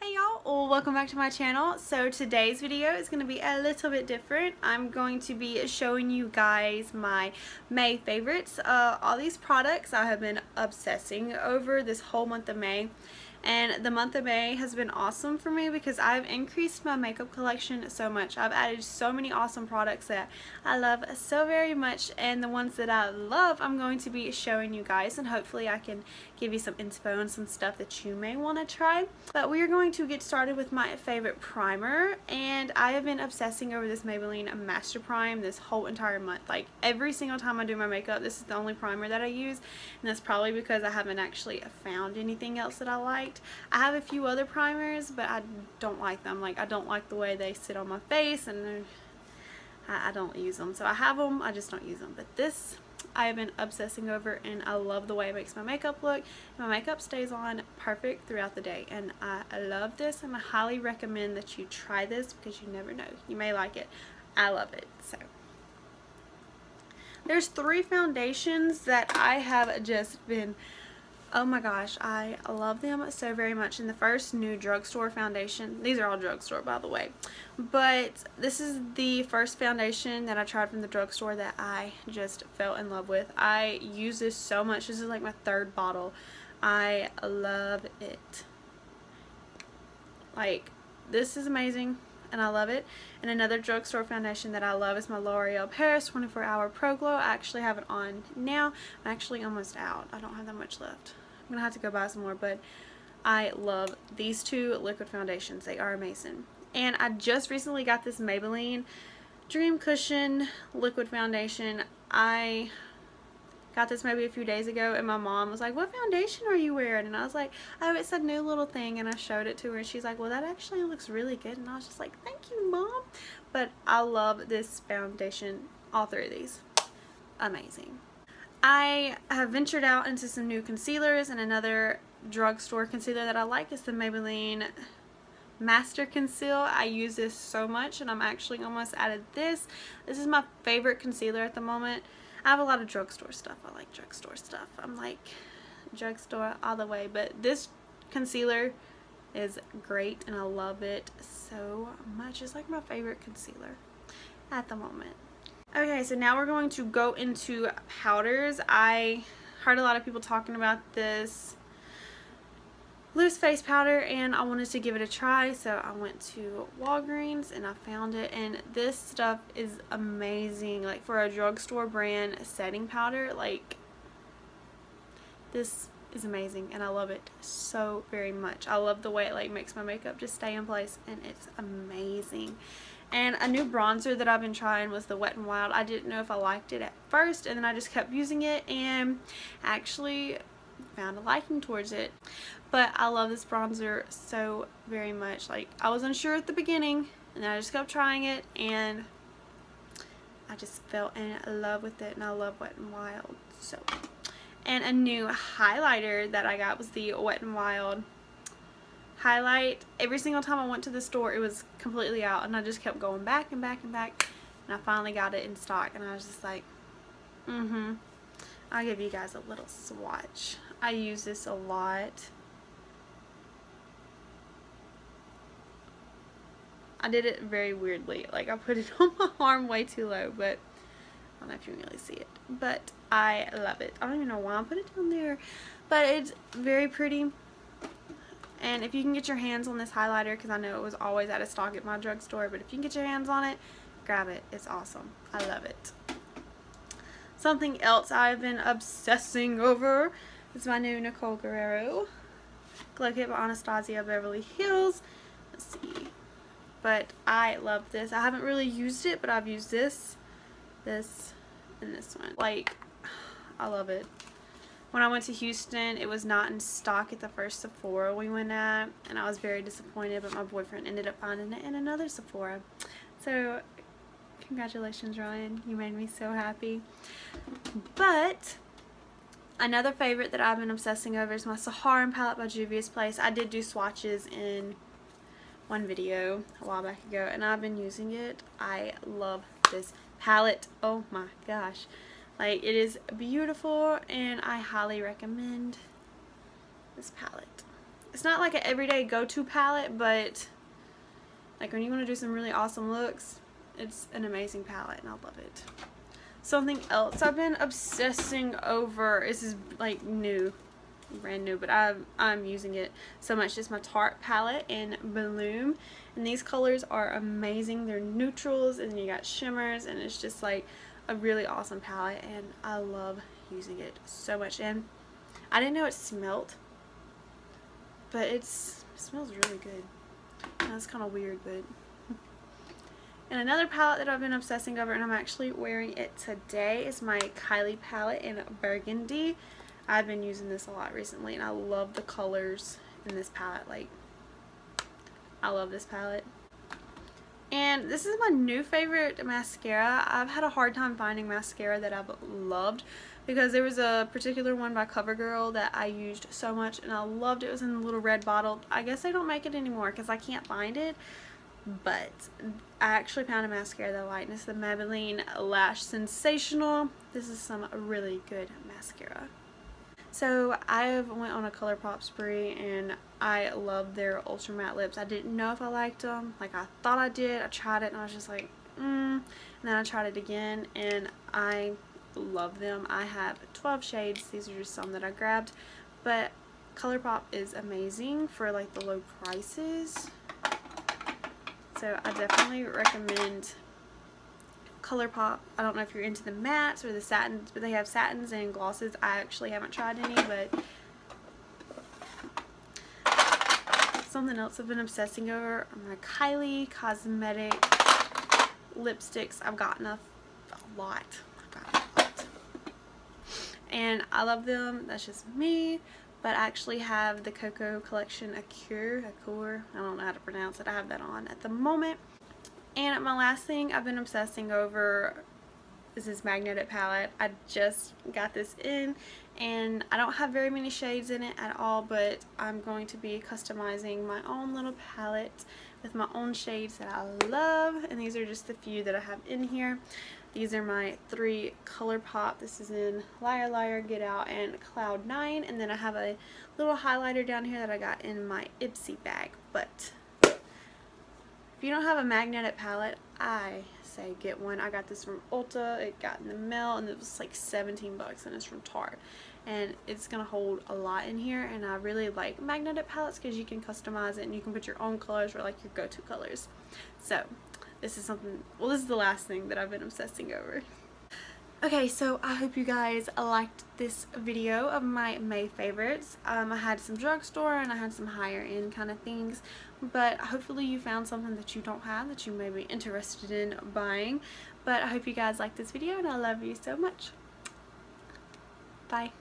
Hey y'all, well, welcome back to my channel. So today's video is going to be a little bit different. I'm going to be showing you guys my May favorites. All these products I have been obsessing over this whole month of May. And the month of May has been awesome for me because I've increased my makeup collection so much. I've added so many awesome products that I love so very much, and the ones that I love I'm going to be showing you guys, and hopefully I can give you some inspo and some stuff that you may want to try. But we are going to get started with my favorite primer, and I have been obsessing over this Maybelline Master Prime this whole entire month. Like every single time I do my makeup, this is the only primer that I use, and that's probably because I haven't actually found anything else that I like. I have a few other primers, but I don't like them. Like, I don't like the way they sit on my face, and I don't use them. So I have them, I just don't use them. But this I have been obsessing over, and I love the way it makes my makeup look. My makeup stays on perfect throughout the day, and I love this, and I highly recommend that you try this because you never know. You may like it. I love it. So there's 3 foundations that I have just been, oh my gosh, I love them so very much. And the first, new drugstore foundation. These are all drugstore, by the way. But this is the first foundation that I tried from the drugstore that I just fell in love with. I use this so much. This is like my 3rd bottle. I love it. Like, this is amazing, and I love it. And another drugstore foundation that I love is my L'Oreal Paris 24 Hour Pro Glow. I actually have it on now. I'm actually almost out. I don't have that much left. I'm gonna have to go buy some more, but I love these 2 liquid foundations. They are amazing. And I just recently got this Maybelline Dream Cushion liquid foundation. I got this maybe a few days ago, and my mom was like, "What foundation are you wearing?" And I was like, "Oh, it's a new little thing," and I showed it to her, and she's like, "Well, that actually looks really good." And I was just like, "Thank you, Mom." But I love this foundation. All 3 of these, amazing. I have ventured out into some new concealers, and another drugstore concealer that I like is the Maybelline Master Conceal. I use this so much, and I'm actually almost out of this. This is my favorite concealer at the moment. I have a lot of drugstore stuff. I like drugstore stuff. I'm like drugstore all the way, but this concealer is great, and I love it so much. It's like my favorite concealer at the moment. Okay, so now we're going to go into powders. I heard a lot of people talking about this loose face powder, and I wanted to give it a try, so I went to Walgreens and I found it, and this stuff is amazing. Like, for a drugstore brand setting powder, like, this is amazing, and I love it so very much. I love the way it like makes my makeup just stay in place, and it's amazing. And a new bronzer that I've been trying was the Wet n Wild. I didn't know if I liked it at first, and then I just kept using it and actually found a liking towards it. But I love this bronzer so very much. Like, I was unsure at the beginning, and then I just kept trying it, and I just fell in love with it, and I love Wet n Wild. So, and a new highlighter that I got was the Wet n Wild highlight. Every single time I went to the store, it was completely out, and I just kept going back and back and back, and I finally got it in stock, and I was just like, I'll give you guys a little swatch. I use this a lot. I did it very weirdly. Like, I put it on my arm way too low, but I don't know if you can really see it. But I love it. I don't even know why I put it down there, but it's very pretty. And if you can get your hands on this highlighter, because I know it was always out of stock at my drugstore, but if you can get your hands on it, grab it. It's awesome. I love it. Something else I've been obsessing over is my new Nicole Guerrero Glow Kit by Anastasia Beverly Hills. Let's see. But I love this. I haven't really used it, but I've used this, and this one. Like, I love it. When I went to Houston, it was not in stock at the first Sephora we went at, and I was very disappointed, but my boyfriend ended up finding it in another Sephora. So, congratulations, Ryan. You made me so happy. But another favorite that I've been obsessing over is my Saharan palette by Juvia's Place. I did do swatches in one video a while back ago, and I've been using it. I love this palette. Oh my gosh. Like, it is beautiful, and I highly recommend this palette. it's not like an everyday go-to palette, but like when you want to do some really awesome looks, it's an amazing palette and I love it. Something else I've been obsessing over, this is like new, brand new, but I'm using it so much. It's my Tarte palette in Bloom, and these colors are amazing. They're neutrals and you got shimmers, and it's just like a really awesome palette, and I love using it so much. And I didn't know it smelled, but it smells really good. That's kind of weird, but. And another palette that I've been obsessing over, and I'm actually wearing it today, is my Kylie palette in Burgundy. I've been using this a lot recently, and I love the colors in this palette. Like, I love this palette. And this is my new favorite mascara. I've had a hard time finding mascara that I've loved, because there was a particular one by CoverGirl that I used so much, and I loved it. It was in a little red bottle. I guess they don't make it anymore because I can't find it. But I actually found a mascara that I like. It's the Maybelline Lash Sensational. This is some really good mascara. So I went on a ColourPop spree, and I love their Ultra Matte lips. I didn't know if I liked them. Like, I thought I did. I tried it and I was just like, And then I tried it again and I love them. I have 12 shades. These are just some that I grabbed. But ColourPop is amazing for like the low prices. So I definitely recommend ColourPop. I don't know if you're into the mattes or the satins, but they have satins and glosses. I actually haven't tried any, but something else I've been obsessing over are my Kylie Cosmetic lipsticks. I've gotten a lot. And I love them. That's just me. But I actually have the Coco Collection Acure, I don't know how to pronounce it. I have that on at the moment. And my last thing I've been obsessing over is this magnetic palette. I just got this in, and I don't have very many shades in it at all, but I'm going to be customizing my own little palette with my own shades that I love. And these are just the few that I have in here. These are my 3 ColourPop. This is in Liar Liar, Get Out, and Cloud 9. And then I have a little highlighter down here that I got in my Ipsy bag. But if you don't have a magnetic palette, I say get one. I got this from Ulta. It got in the mail, and it was like 17 bucks, and it's from Tarte. And it's going to hold a lot in here, and I really like magnetic palettes because you can customize it and you can put your own colors or like your go-to colors. So this is something, well, this is the last thing that I've been obsessing over. Okay, so I hope you guys liked this video of my May favorites. I had some drugstore and I had some higher end kind of things, but hopefully you found something that you don't have that you may be interested in buying. But I hope you guys liked this video, and I love you so much. Bye.